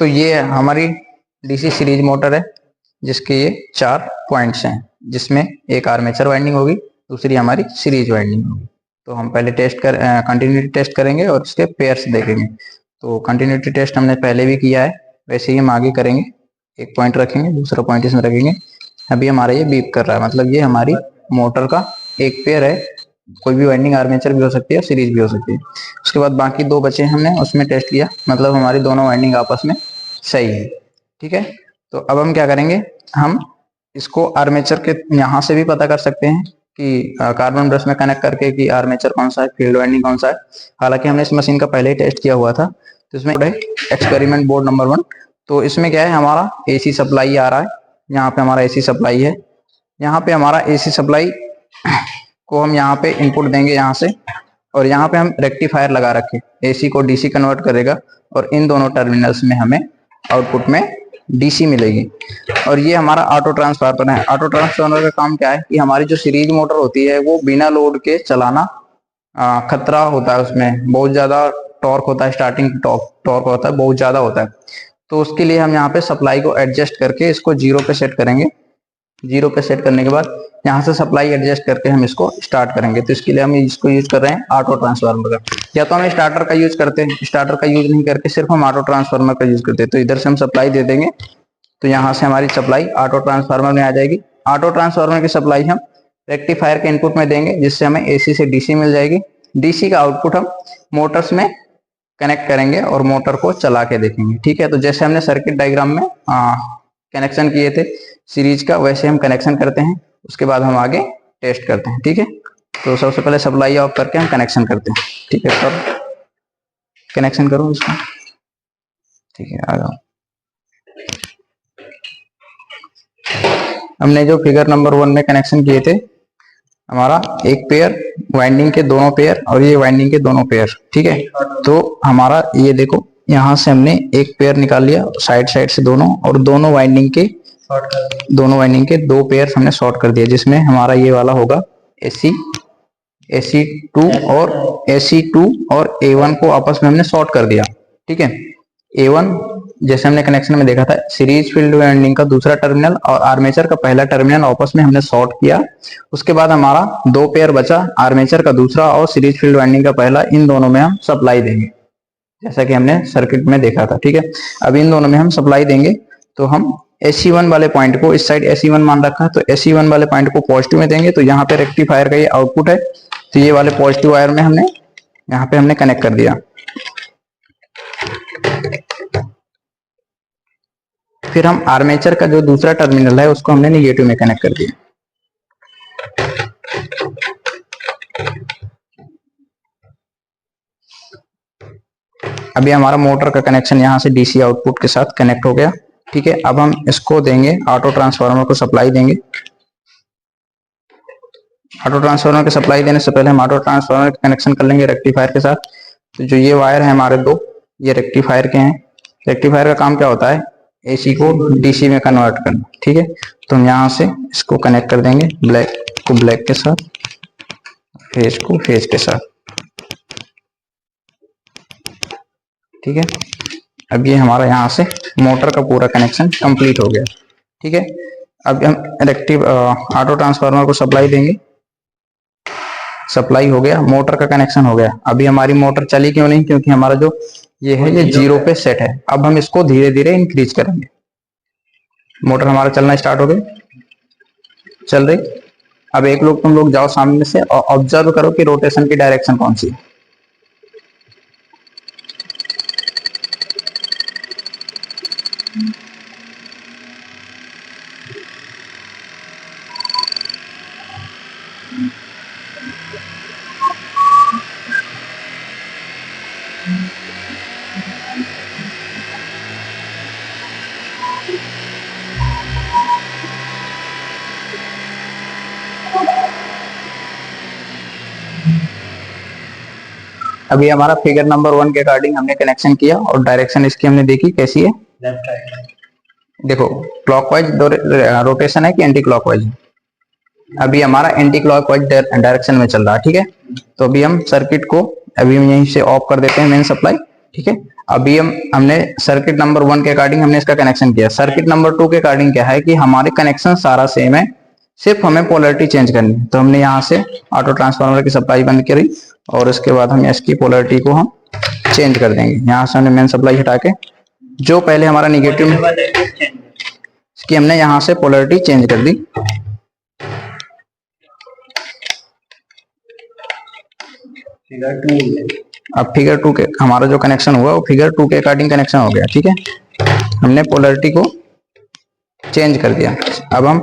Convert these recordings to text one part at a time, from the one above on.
तो ये हमारी डीसी सीरीज मोटर है जिसके ये 4 पॉइंट्स हैं, जिसमें एक आर्मेचर वाइंडिंग होगी, दूसरी हमारी सीरीज वाइंडिंग होगी। तो हम पहले कंटिन्यूटी टेस्ट करेंगे और इसके पेयर्स देखेंगे। तो कंटिन्यूटी टेस्ट हमने पहले भी किया है, वैसे ही हम आगे करेंगे। एक पॉइंट रखेंगे, दूसरा पॉइंट इसमें रखेंगे। अभी हमारा ये बीप कर रहा है, मतलब ये हमारी मोटर का एक पेयर है। कोई भी वाइंडिंग आर्मेचर भी हो सकती है, सीरीज भी हो सकती है। उसके बाद बाकी 2 बचे हमने उसमें टेस्ट किया, मतलब हमारी दोनों वाइंडिंग आपस में सही है। ठीक है, तो अब हम क्या करेंगे, हम इसको आर्मेचर के यहाँ से भी पता कर सकते हैं कि कार्बन ब्रश में कनेक्ट करके कि आर्मेचर कौन सा है, फील्ड वाइंडिंग कौन सा है। हालांकि हमने इस मशीन का पहले ही टेस्ट किया हुआ था। तो इसमें एक्सपेरिमेंट बोर्ड नंबर 1। तो इसमें क्या है, हमारा एसी सप्लाई आ रहा है। यहाँ पे हमारा एसी सप्लाई है। यहाँ पे हमारा एसी सप्लाई को हम यहाँ पे इनपुट देंगे यहाँ से, और यहाँ पे हम रेक्टिफायर लगा रखे, एसी को डीसी कन्वर्ट करेगा, और इन दोनों टर्मिनल्स में हमें आउटपुट में डीसी मिलेगी। और ये हमारा ऑटो ट्रांसफार्मर है। ऑटो ट्रांसफार्मर का काम क्या है कि हमारी जो सीरीज मोटर होती है वो बिना लोड के चलाना खतरा होता है, उसमें बहुत ज्यादा टॉर्क होता है, स्टार्टिंग टॉर्क होता है, बहुत ज्यादा होता है। तो उसके लिए हम यहाँ पे सप्लाई को एडजस्ट करके इसको 0 पे सेट करेंगे। 0 पे सेट करने के बाद यहाँ से सप्लाई एडजस्ट करके हम इसको स्टार्ट करेंगे। तो इसके लिए हम इसको यूज कर रहे हैं ऑटो ट्रांसफार्मर का। या तो हम स्टार्टर का यूज करते हैं, स्टार्टर का यूज नहीं करके सिर्फ हम ऑटो ट्रांसफार्मर का यूज करते हैं। तो इधर से हम सप्लाई दे देंगे, तो यहाँ से हमारी सप्लाई ऑटो ट्रांसफार्मर में आ जाएगी। ऑटो ट्रांसफार्मर की सप्लाई हम रेक्टिफायर के इनपुट में देंगे, जिससे हमें एसी से डीसी मिल जाएगी। डीसी का आउटपुट हम मोटर्स में कनेक्ट करेंगे और मोटर को चला के देखेंगे। ठीक है, तो जैसे हमने सर्किट डायग्राम में कनेक्शन किए थे सीरीज का, वैसे हम कनेक्शन करते हैं। उसके बाद हम आगे टेस्ट करते हैं। ठीक है, तो सबसे पहले सप्लाई ऑफ करके हम कनेक्शन करते हैं। ठीक है, तब कनेक्शन करो इसको। ठीक है, आ जाओ। हमने जो फिगर नंबर 1 में कनेक्शन किए थे, हमारा एक पेयर, वाइंडिंग के दोनों पेयर, और ये वाइंडिंग के दोनों पेयर। ठीक है, तो हमारा ये देखो, यहाँ से हमने एक पेयर निकाल लिया साइड से दोनों, और दोनों वाइंडिंग के 2 पेयर हमने शॉर्ट कर दिया, जिसमें हमारा ये वाला होगा AC2 और AC2 और A1 को आपस में हमने शॉर्ट कर दिया। ठीक है, A1 जैसे हमने कनेक्शन में देखा था, सीरीज फील्ड वाइंडिंग का दूसरा टर्मिनल और आर्मेचर का पहला टर्मिनल आपस में हमने शॉर्ट किया। उसके बाद हमारा 2 पेयर बचा, आर्मेचर का दूसरा और सीरीज फील्ड वाइंडिंग का पहला। इन दोनों में हम सप्लाई देंगे, जैसा कि हमने सर्किट में देखा था। ठीक है, अब इन दोनों में हम सप्लाई देंगे। तो हम AC1 वाले पॉइंट को, इस साइड AC1 मान रखा है, तो AC1 वाले पॉइंट को पॉजिटिव में देंगे। तो यहाँ पे रेक्टिफायर का ये आउटपुट है, तो ये वाले पॉजिटिव वायर में हमने यहाँ पे हमने कनेक्ट कर दिया। फिर हम आर्मेचर का जो दूसरा टर्मिनल है उसको हमने निगेटिव में कनेक्ट कर दिया। अभी हमारा मोटर का कनेक्शन यहाँ से डीसी आउटपुट के साथ कनेक्ट हो गया। ठीक है, अब हम इसको देंगे, ऑटो ट्रांसफार्मर को सप्लाई देंगे। ऑटो ट्रांसफार्मर की सप्लाई देने से पहले हम ऑटो ट्रांसफार्मर का कनेक्शन कर लेंगे रेक्टिफायर के साथ। तो जो ये वायर है हमारे 2, ये रेक्टिफायर के हैं। रेक्टिफायर का काम क्या होता है, एसी को डीसी में कन्वर्ट करना। ठीक है, तो हम यहाँ से इसको कनेक्ट कर देंगे, ब्लैक को ब्लैक के साथ, फेज को फेज के साथ। ठीक है, अब ये हमारा यहाँ से मोटर का पूरा कनेक्शन कंप्लीट हो गया। ठीक है, अब हम ऑटो ट्रांसफार्मर को सप्लाई देंगे। सप्लाई हो गया, मोटर का कनेक्शन हो गया। अभी हमारी मोटर चली क्यों नहीं, क्योंकि हमारा जो ये है ये 0 पे सेट है। अब हम इसको धीरे धीरे इंक्रीज करेंगे। मोटर हमारा चलना स्टार्ट हो गई, चल रही। अब एक लोग तुम लोग जाओ सामने से और ऑब्जर्व करो कि रोटेशन की डायरेक्शन कौन सी है। अभी हमारा फिगर नंबर 1 के अकॉर्डिंग हमने कनेक्शन किया और डायरेक्शन इसकी हमने देखी कैसी है। लेफ्ट राइट देखो, क्लॉकवाइज रोटेशन है कि एंटी क्लॉकवाइज। अभी हमारा एंटी क्लॉकवाइज डायरेक्शन में चल रहा है। ठीक है, तो अभी हम सर्किट को अभी हम यहीं से ऑफ कर देते हैं मेन सप्लाई। ठीक है। अभी हमने सर्किट नंबर 1 के अकॉर्डिंग हमने इसका कनेक्शन किया। सर्किट नंबर 2 के अकॉर्डिंग क्या है कि हमारे कनेक्शन सारा सेम है, सिर्फ हमें पोलरिटी चेंज करनी है। तो हमने यहाँ से ऑटो ट्रांसफार्मर की सप्लाई बंद करी और उसके बाद हम इसकी पोलरिटी को हम चेंज कर देंगे। यहाँ से हमने मेन सप्लाई हटा के जो पहले हमारा निगेटिव इसकी हमने यहाँ से पोलरिटी चेंज कर दी। अब फिगर 2 के हमारा जो कनेक्शन हुआ वो फिगर 2 के अकॉर्डिंग कनेक्शन हो गया। ठीक है, हमने पोलरिटी को चेंज कर दिया। अब हम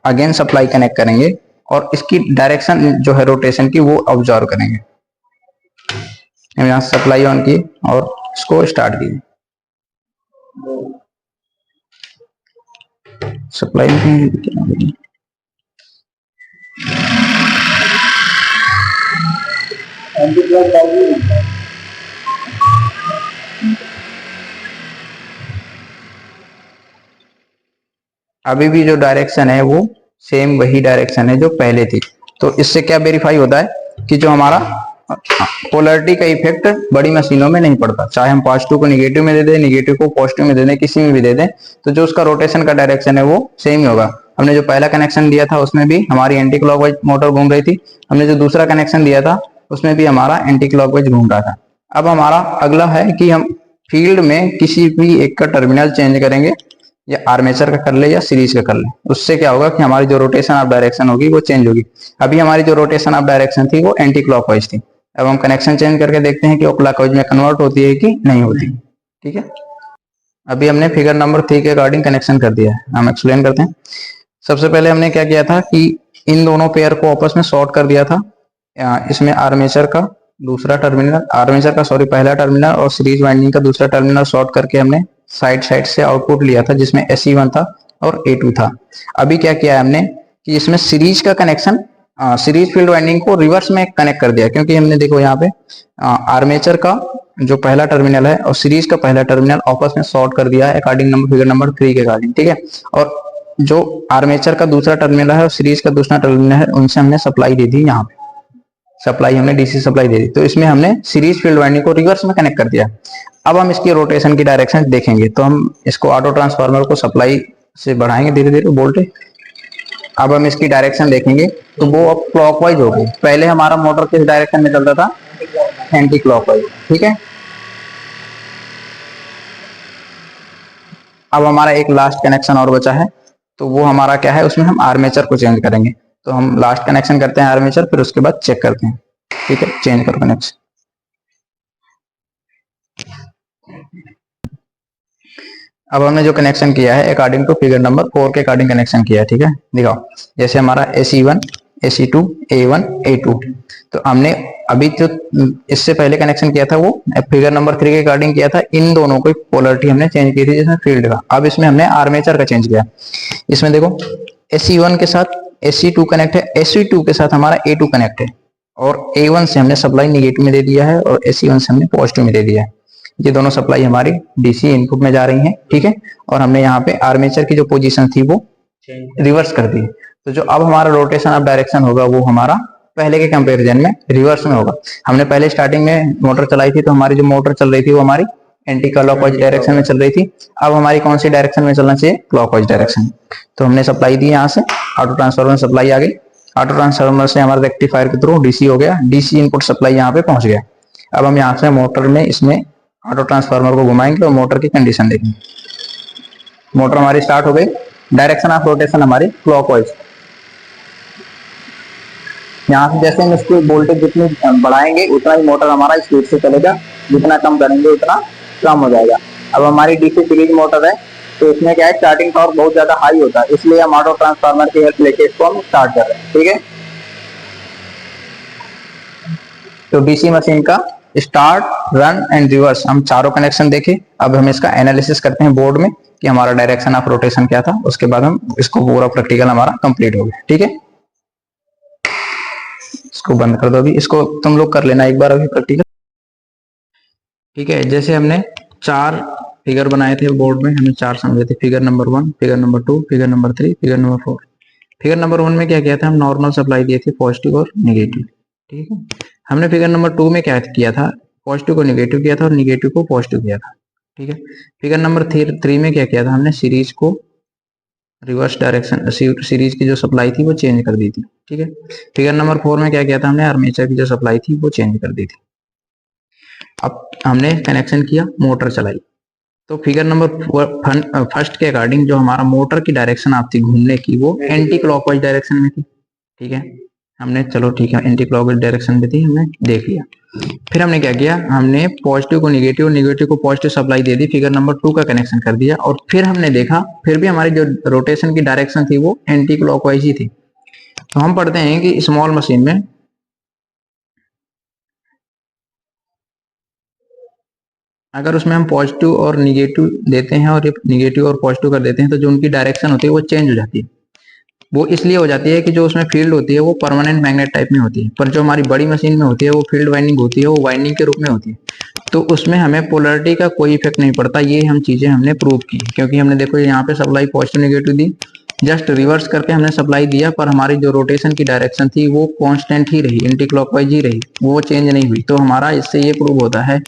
अगेन सप्लाई कनेक्ट करेंगे और इसकी डायरेक्शन जो है रोटेशन की वो ऑब्जर्व करेंगे। हम यहाँ से सप्लाई ऑन की और इसको स्टार्ट किए। सप्लाई अभी भी जो डायरेक्शन है वो सेम वही डायरेक्शन है जो पहले थी। तो इससे क्या वेरीफाई होता है कि जो हमारा पोलरिटी का इफेक्ट बड़ी मशीनों में नहीं पड़ता। चाहे हम पॉजिटिव को निगेटिव में दे दें, निगेटिव को पॉजिटिव में दे दें, किसी में भी दे दें, तो जो उसका रोटेशन का डायरेक्शन है वो सेम ही होगा। हमने जो पहला कनेक्शन दिया था उसमें भी हमारी एंटी क्लॉकवाइज मोटर घूम रही थी। हमने जो दूसरा कनेक्शन दिया था उसमें भी हमारा एंटी क्लॉकवाइज घूम रहा था। अब हमारा अगला है कि हम फील्ड में किसी भी एक का टर्मिनल चेंज करेंगे, या आर्मेचर का कर ले या सीरीज का कर ले। उससे क्या होगा कि हमारी जो रोटेशन ऑफ डायरेक्शन होगी वो चेंज होगी। अभी हमारी जो रोटेशन ऑफ डायरेक्शन थी वो एंटी क्लॉकवाइज थी। अब हम कनेक्शन चेंज करके देखते हैं कि वो क्लॉकवाइज में कन्वर्ट होती है कि नहीं होती। ठीक है, अभी हमने फिगर नंबर 3 के अकॉर्डिंग कनेक्शन कर दिया है। हम एक्सप्लेन करते हैं। सबसे पहले हमने क्या किया था कि इन दोनों पेयर को आपस में शॉर्ट कर दिया था। इसमें आर्मेचर का दूसरा टर्मिनल, आर्मेचर का सॉरी पहला टर्मिनल और सीरीज वाइंडिंग का दूसरा टर्मिनल शॉर्ट करके हमने साइड से आउटपुट लिया था, जिसमें SE1 था और A2 था। अभी क्या किया है हमने कि इसमें सीरीज का कनेक्शन, सीरीज फील्ड वाइंडिंग को रिवर्स में कनेक्ट कर दिया, क्योंकि हमने देखो यहाँ पे आर्मेचर का जो पहला टर्मिनल है और सीरीज का पहला टर्मिनल आपस में शॉर्ट कर दिया है अकॉर्डिंग नंबर फिगर नंबर 3 के अकॉर्डिंग। ठीक है, और जो आर्मेचर का दूसरा टर्मिनल है और सीरीज का दूसरा टर्मिनल है उनसे हमने सप्लाई दे दी। यहाँ पे सप्लाई हमने DC सप्लाई दे दी, तो इसमें हमने सीरीज फील्ड वाइंडिंग को रिवर्स में कनेक्ट कर दिया। अब हम इसकी रोटेशन की डायरेक्शन देखेंगे, तो हम इसको ऑटो ट्रांसफार्मर को सप्लाई से बढ़ाएंगे धीरे धीरे वोल्टेज। अब हम इसकी डायरेक्शन देखेंगे तो वो अब क्लॉकवाइज होगी। पहले हमारा मोटर किस डायरेक्शन में चलता था, एंटी क्लॉकवाइज। ठीक है, अब हमारा एक लास्ट कनेक्शन और बचा है, तो वो हमारा क्या है, उसमें हम आर्मेचर को चेंज करेंगे। तो हम लास्ट कनेक्शन करते हैं आर्मेचर, फिर उसके बाद चेक करते हैं। ठीक है, चेंज करो कनेक्शन। अब हमने जो कनेक्शन किया है अकॉर्डिंग टू फिगर नंबर 4 के अकॉर्डिंग कनेक्शन किया है। ठीक है, दिखाओ। जैसे हमारा SE1, SE2, A1, A2, तो हमने अभी जो इससे पहले कनेक्शन किया था वो फिगर नंबर 3 के अकॉर्डिंग किया था। इन दोनों को पोलरिटी हमने चेंज की थी जिसमें फील्ड का। अब इसमें हमने आर्मेचर का चेंज किया। इसमें देखो SE1 के साथ SE2 कनेक्ट है, SE2 के साथ हमारा A2 कनेक्ट है, और A1 से हमने सप्लाई निगेटिव में दे दिया है और SE1 से हमने पॉजिटिव में दे दिया है। ये दोनों सप्लाई हमारी DC इनपुट में जा रही हैं। ठीक है, और हमने यहाँ पे आर्मेचर की जो पोजीशन थी वो रिवर्स कर दी। तो जो अब हमारा रोटेशन ऑफ डायरेक्शन होगा वो हमारा पहले के कंपैरिजन में रिवर्स में होगा। हमने पहले स्टार्टिंग में मोटर चलाई थी, तो हमारी जो मोटर चल रही थी वो हमारी एंटी क्लॉकवाइज डायरेक्शन में चल रही थी। अब हमारी कौन सी डायरेक्शन में चलना चाहिए, क्लॉकवाइज डायरेक्शन। तो हमने सप्लाई दी यहाँ से, ऑटो ट्रांसफार्मर सप्लाई आ गई। ऑटो ट्रांसफार्मर से हमारा रेक्टिफायर के थ्रू DC हो गया, DC इनपुट सप्लाई यहाँ पे पहुंच गया। अब हम यहाँ से मोटर में इसमें ऑटो ट्रांसफार्मर को घुमाएंगे और मोटर की कंडीशन देखेंगे। मोटर हमारी स्टार्ट हो गई। डायरेक्शन ऑफ रोटेशन हमारी क्लॉकवाइज। यहाँ से जैसे हम इसकी वोल्टेज जितनी बढ़ाएंगे उतना ही मोटर हमारा स्पीड से चलेगा, जितना कम करेंगे उतना कम हो जाएगा। अब हमारी DC सीरीज मोटर है, तो इसमें क्या है, स्टार्टिंग टॉर्क बहुत ज्यादा हाई होता है, इसलिए हम ऑटो ट्रांसफार्मर की हेल्प लेके इसको हम स्टार्ट कर रहे हैं। ठीक है, तो DC मशीन का स्टार्ट, रन एंड रिवर्स हम चारों कनेक्शन देखे। अब हम इसका एनालिसिस करते हैं बोर्ड में कि हमारा डायरेक्शन ऑफ रोटेशन क्या था। उसके बाद हम इसको पूरा प्रैक्टिकल हमारा कंप्लीट हो गया। ठीक है, इसको बंद कर दो। अभी इसको तुम लोग कर लेना एक बार अभी प्रैक्टिकल। ठीक है, जैसे हमने 4 फिगर बनाए थे बोर्ड में, हमने 4 समझे थे। Figure number 1, figure number 2, figure number 3, figure number 4। Figure number 1 में क्या किया था, हम नॉर्मल सप्लाई दिए थे, पॉजिटिव और नेगेटिव। ठीक है, हमने फिगर नंबर 2 में क्या किया था, पॉजिटिव को निगेटिव किया था और निगेटिव को पॉजिटिव किया था। ठीक है, फिगर नंबर 3 में क्या किया था हमने, सीरीज को रिवर्स डायरेक्शन, सीरीज की जो सप्लाई थी वो चेंज कर दी थी। ठीक है, फिगर नंबर 4 में क्या किया था हमने, आर्मेचर की जो सप्लाई थी वो चेंज कर दी थी। अब हमने कनेक्शन किया, मोटर चलाई, तो फिगर नंबर फर्स्ट के अकॉर्डिंग जो हमारा मोटर की डायरेक्शन आप थी घूमने की वो एंटी क्लॉकवाइज डायरेक्शन में थी। ठीक है, हमने चलो ठीक है एंटी क्लॉकवाइज डायरेक्शन में थी, हमने देख लिया। फिर हमने क्या किया, हमने पॉजिटिव को निगेटिव, निगेटिव को पॉजिटिव सप्लाई दे दी, फिगर नंबर 2 का कनेक्शन कर दिया, और फिर हमने देखा फिर भी हमारी जो रोटेशन की डायरेक्शन थी वो एंटी क्लॉकवाइज ही थी। तो हम पढ़ते हैं कि स्मॉल मशीन में अगर उसमें हम पॉजिटिव और निगेटिव देते हैं और निगेटिव और पॉजिटिव कर देते हैं तो जो उनकी डायरेक्शन होती है वो चेंज हो जाती है। वो इसलिए हो जाती है कि जो उसमें फील्ड होती है वो परमानेंट मैग्नेट टाइप में होती है, पर जो हमारी बड़ी मशीन में होती है वो फील्ड वाइंडिंग होती है, वो वाइंडिंग के रूप में होती है। तो उसमें हमें पोलरिटी का कोई इफेक्ट नहीं पड़ता। ये हम चीजें हमने प्रूव की, क्योंकि हमने देखो यहाँ पे सप्लाई पॉजिटिव निगेटिव दी, जस्ट रिवर्स करके हमने सप्लाई दिया, पर हमारी जो रोटेशन की डायरेक्शन थी वो कांस्टेंट ही रही, एंटी क्लॉकवाइज ही रही, वो चेंज नहीं हुई। तो हमारा इससे ये प्रूव होता है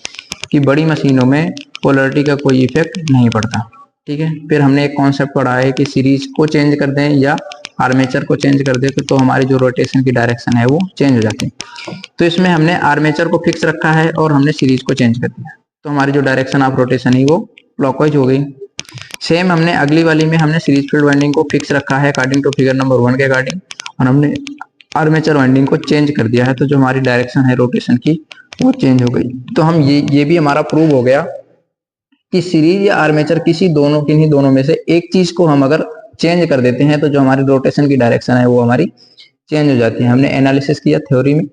कि बड़ी मशीनों में पोलरिटी का कोई इफेक्ट नहीं पड़ता। ठीक है, फिर हमने एक कॉन्सेप्ट पढ़ा है कि सीरीज को चेंज कर दें या आर्मेचर को चेंज कर दें तो हमारी जो रोटेशन की डायरेक्शन है वो चेंज हो जाती है। तो इसमें हमने आर्मेचर को फिक्स रखा है और हमने सीरीज को चेंज कर दिया, तो हमारी जो डायरेक्शन ऑफ रोटेशन है वो क्लॉकवाइज हो गई। सेम हमने अगली वाली में हमने सीरीज फील्ड वाइंडिंग को फिक्स रखा है अकॉर्डिंग टू फिगर नंबर 1 के अकॉर्डिंग, और हमने आर्मेचर वाइंडिंग को चेंज कर दिया है, तो जो हमारी डायरेक्शन है रोटेशन की वो चेंज हो गई। तो हम ये भी हमारा प्रूव हो गया कि सीरीज या आर्मेचर किसी दोनों किन्हीं दोनों में से एक चीज को हम अगर चेंज कर देते हैं तो जो हमारी रोटेशन की डायरेक्शन है वो हमारी चेंज हो जाती है। हमने एनालिसिस किया थ्योरी में,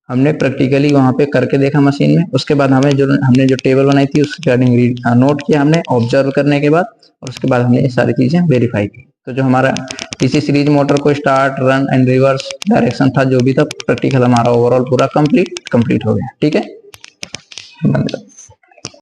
हमने प्रैक्टिकली वहां पे करके देखा मशीन में, उसके बाद हमने जो टेबल बनाई थी उसके अकॉर्डिंग नोट किया हमने ऑब्जर्व करने के बाद, और उसके बाद हमने ये सारी चीजें वेरीफाई की। तो जो हमारा किसी सीरीज मोटर को start, run and reverse direction था, जो भी था प्रैक्टिकल हमारा ओवरऑल पूरा कंप्लीट हो गया। ठीक है।